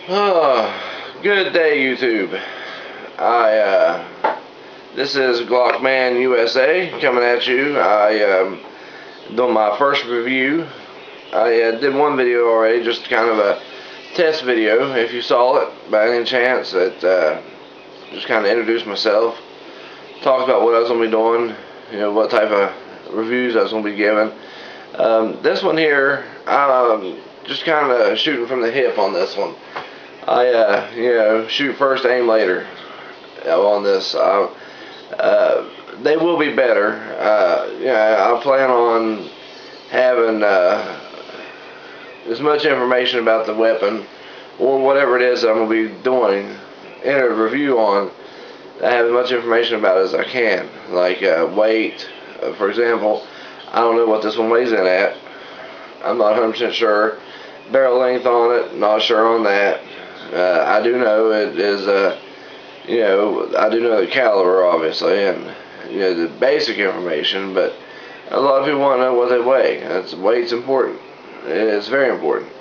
Oh, good day, YouTube. This is Glockman USA coming at you. Doing my first review. I did one video already, just kind of a test video. If you saw it by any chance, just kind of introduced myself, talked about what I was gonna be doing, what type of reviews I was gonna be giving. This one here, just kind of shooting from the hip on this one. Shoot first, aim later on this. They will be better. I plan on having as much information about the weapon or whatever it is that I'm going to be doing in a review on. I have as much information about it as I can, like weight. For example, I don't know what this one weighs in at. I'm not 100% sure. Barrel length on it, not sure on that. I do know it is, I do know the caliber, obviously, and the basic information, but a lot of people want to know what they weigh. Weight's important. It's very important.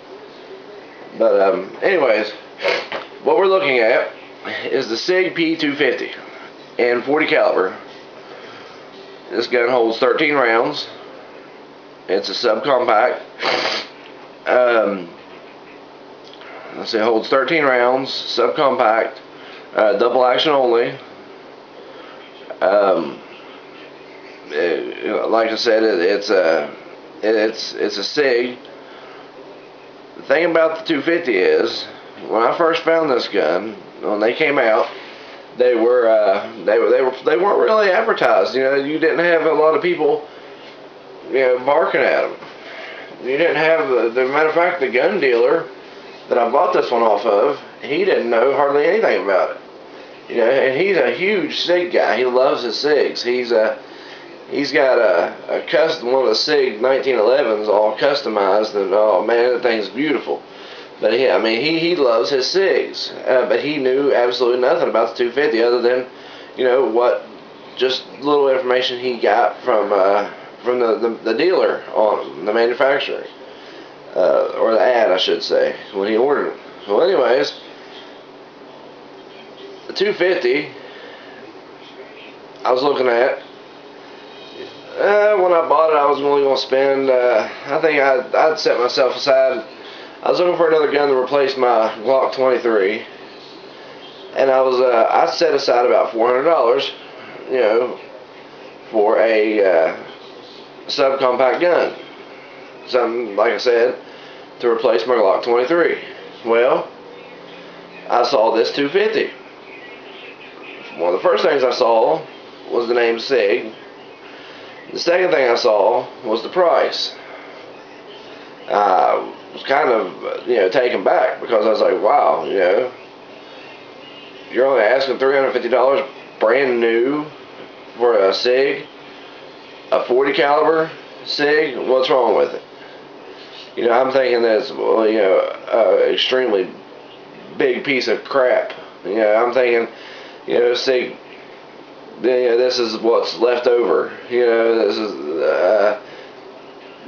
But anyways, what we're looking at is the SIG P250 and 40 caliber. This gun holds 13 rounds. It's a subcompact. Let's see, it holds 13 rounds, subcompact, double action only. Like I said, it's a SIG. The thing about the 250 is, when I first found this gun, when they came out, they weren't really advertised. You didn't have a lot of people, barking at them. You didn't have the matter of fact, the gun dealer that I bought this one off of, he didn't know hardly anything about it. And he's a huge SIG guy. He loves his SIGs. He's got a custom one of the SIG 1911s all customized, and oh man, that thing's beautiful. But he loves his SIGs. But he knew absolutely nothing about the 250 other than, what just little information he got from the dealer on the manufacturer. Or the ad, I should say, when he ordered it. So anyways, the 250 I was looking at, when I bought it, I was only going to spend, I think I'd set myself aside, I was looking for another gun to replace my Glock 23, and I set aside about $400, for a subcompact gun. Something, like I said, to replace my Glock 23. Well, I saw this 250. One of the first things I saw was the name SIG. The second thing I saw was the price. I was kind of, taken back because I was like, wow, you're only asking $350 brand new for a SIG, a 40 caliber SIG. What's wrong with it? I'm thinking that's, extremely big piece of crap. I'm thinking, SIG, this is what's left over.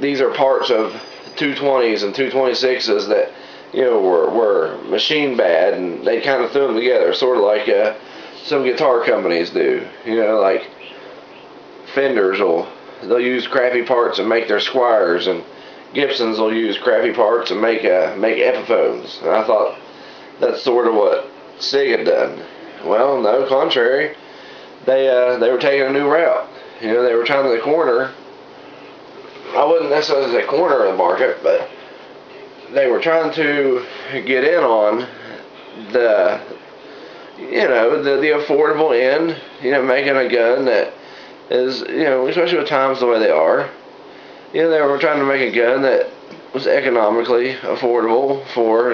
These are parts of 220s and 226s that, were machine bad, and they kind of threw them together, sort of like some guitar companies do. Like Fenders they'll use crappy parts and make their Squires, and Gibsons will use crappy parts and make Epiphones. And I thought that's sort of what SIG had done. Well, no, contrary. They were taking a new route. They were trying to corner. I wouldn't necessarily say corner the market, but they were trying to get in on the affordable end. Making a gun that is, especially with times the way they are. They were trying to make a gun that was economically affordable for,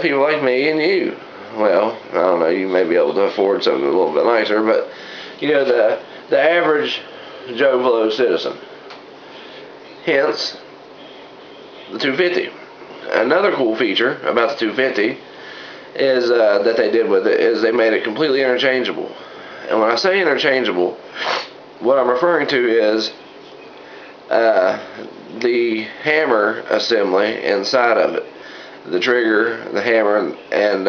people like me and you. Well, I don't know, you may be able to afford something a little bit nicer, but, the average Joe Blow citizen. Hence, the 250. Another cool feature about the 250 is that they did with it is they made it completely interchangeable. And when I say interchangeable, what I'm referring to is the hammer assembly inside of it. the trigger, the hammer, and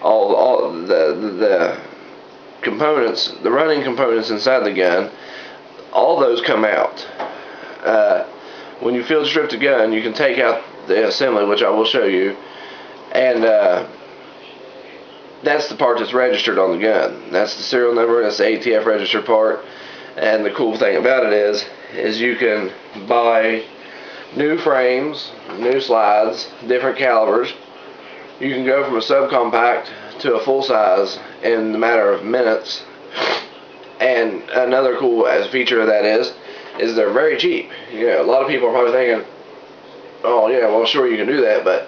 all the components, the running components inside the gun, all those come out. When you field strip the gun, you can take out the assembly, which I will show you, and that's the part that's registered on the gun. That's the serial number. That's the ATF registered part. And the cool thing about it is you can buy new frames, new slides, different calibers. You can go from a subcompact to a full size in the matter of minutes. And another cool feature of that is they're very cheap. You know, a lot of people are probably thinking, oh yeah, well sure you can do that, but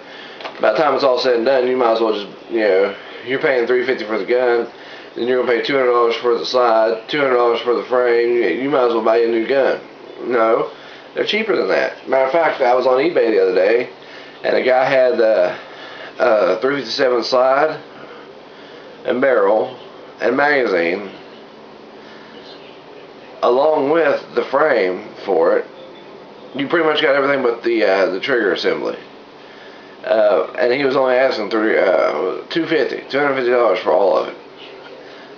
by the time it's all said and done, you might as well just, you know, you're paying $350 for the gun, then you're gonna pay $200 for the slide, $200 for the frame. You might as well buy a new gun. No, they're cheaper than that. Matter of fact, I was on eBay the other day, and a guy had a 357 slide and barrel and magazine, along with the frame for it. You pretty much got everything but the trigger assembly. And he was only asking $250 for all of it.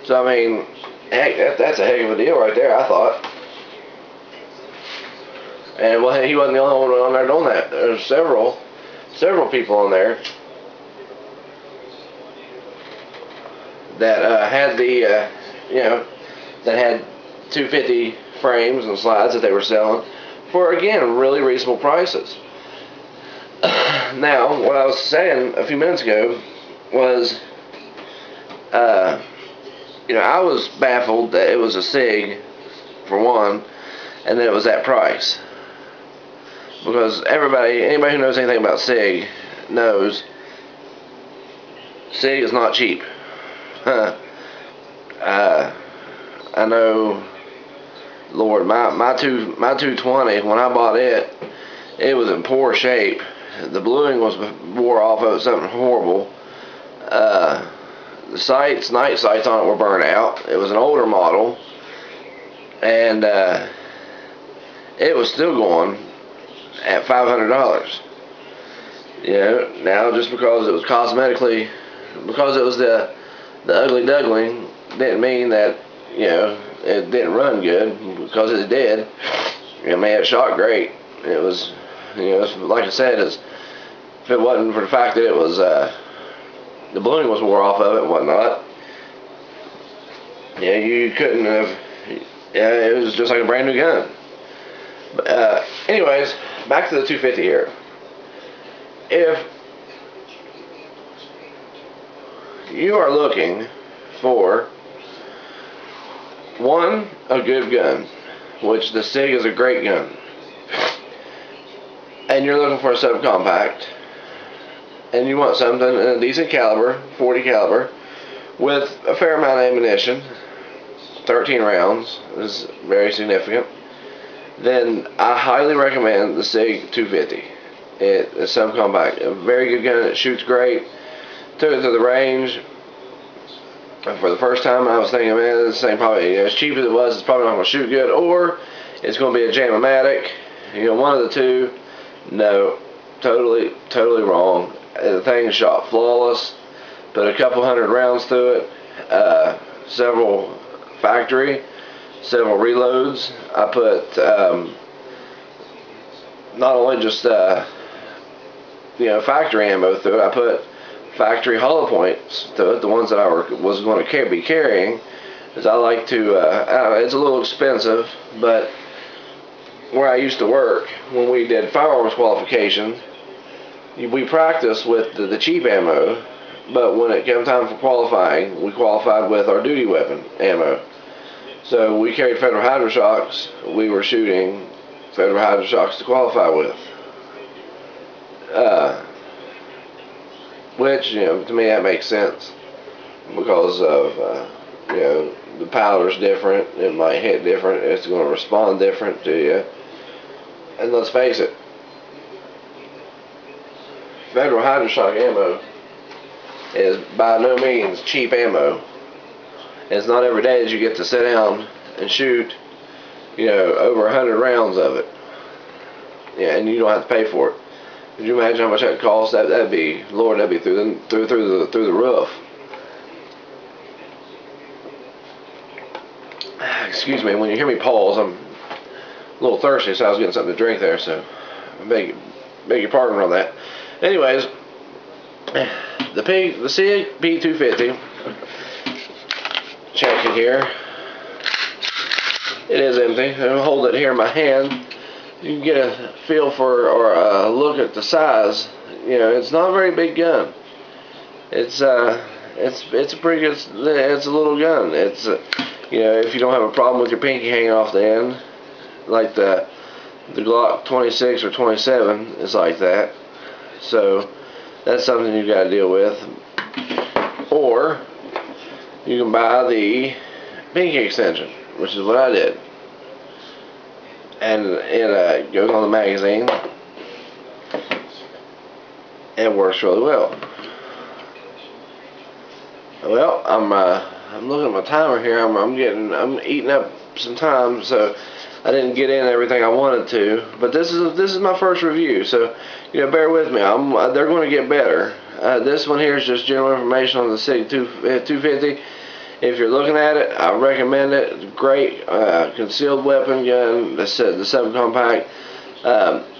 So I mean, heck, that's a heck of a deal right there, I thought. And well, he wasn't the only one on there doing that. There's several people on there that had the you know, that had 250 frames and slides that they were selling for, again, really reasonable prices. Now, what I was saying a few minutes ago was, you know, I was baffled that it was a SIG, for one, and that it was that price. Because anybody who knows anything about SIG knows SIG is not cheap. I know, Lord, my 220, when I bought it, it was in poor shape. The bluing wore off of it, something horrible. The night sights on it were burned out. It was an older model, and it was still going at $500. You know, now just because it was because it was the ugly duckling, didn't mean that, you know, it didn't run good, because it did. I mean, it shot great. It was, you know, like I said, if it wasn't for the fact that it was, the bluing was wore off of it and whatnot, yeah, you couldn't have, yeah, it was just like a brand new gun. But, anyways, back to the 250 here. If you are looking for, one, a good gun, which the SIG is a great gun, and you're looking for a subcompact, and you want something in a decent caliber, 40 caliber, with a fair amount of ammunition, 13 rounds is very significant, then I highly recommend the SIG 250. It is subcompact, a very good gun. It shoots great. Took it to the range. And for the first time, I was thinking, man, this thing probably, as cheap as it was, it's probably not going to shoot good, or it's going to be a Jam-O-Matic. You know, one of the two. No, totally wrong. The thing shot flawless. Put a couple hundred rounds through it. Several factory, several reloads. I put not only just you know, factory ammo through it. I put factory hollow points through it, the ones that I was going to be carrying, because I like to. I don't know, it's a little expensive, but where I used to work, when we did firearms qualification, we practiced with the cheap ammo, but when it came time for qualifying, we qualified with our duty weapon ammo. So we carried Federal Hydroshocks. We were shooting Federal Hydroshocks to qualify with. Which, you know, to me that makes sense, because of, you know, the powder's different, it might hit different, it's going to respond different to you. And let's face it, Federal Hydroshock ammo is by no means cheap ammo. It's not every day that you get to sit down and shoot, you know, over 100 rounds of it. Yeah, and you don't have to pay for it. Could you imagine how much that cost? That'd be, Lord, that'd be through the roof. Excuse me, when you hear me pause, I'm a little thirsty, so I was getting something to drink there, so I beg your pardon on that. Anyways, the CP250, checking here, it is empty. I'll hold it here in my hand. You can get a feel for, or a look at the size. You know, it's not a very big gun. It's a pretty good, it's a little gun. It's you know, if you don't have a problem with your pinky hanging off the end, like the Glock 26 or 27 is like that. So that's something you got to deal with. Or you can buy the pinky extension, which is what I did, and it goes on the magazine. It works really well. Well, I'm looking at my timer here. I'm eating up some time, so I didn't get in everything I wanted to. But this is my first review, so you know, bear with me. They're going to get better. This one here is just general information on the SIG 250. If you're looking at it, I recommend it. Great concealed weapon gun. The subcompact.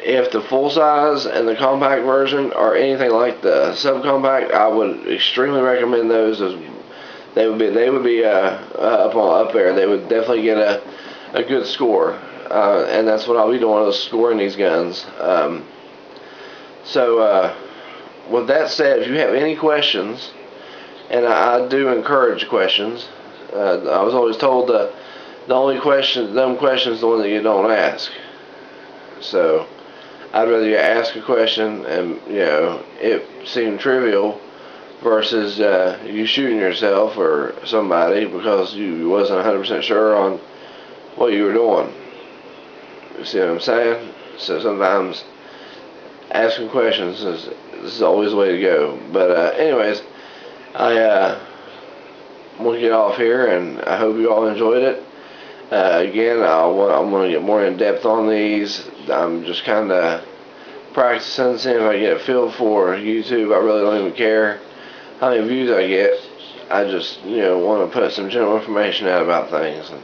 If the full size and the compact version are anything like the subcompact, I would extremely recommend those. As they would be up there. They would definitely get a good score, and that's what I'll be doing, is scoring these guns. So with that said, if you have any questions, and I do encourage questions, I was always told the only dumb question is the one that you don't ask. So I'd rather you ask a question and, you know, it seemed trivial versus you shooting yourself or somebody because you wasn't 100% sure on what you were doing. You see what I'm saying? So sometimes asking questions is always the way to go. But anyways, I want to get off here, and I hope you all enjoyed it. Again, I'm going to get more in depth on these. I'm just kind of practicing, seeing if I get a feel for YouTube. I really don't even care how many views I get. I just, you know, want to put some general information out about things and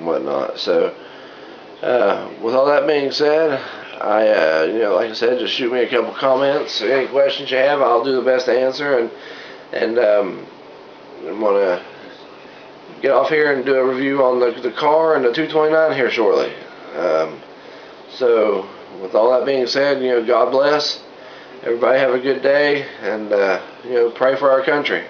whatnot. So with all that being said, you know, like I said, just shoot me a couple comments. Any questions you have, I'll do the best to answer. And I'm gonna get off here and do a review on the car and the 229 here shortly. So with all that being said, you know, God bless. Everybody have a good day, and you know, pray for our country.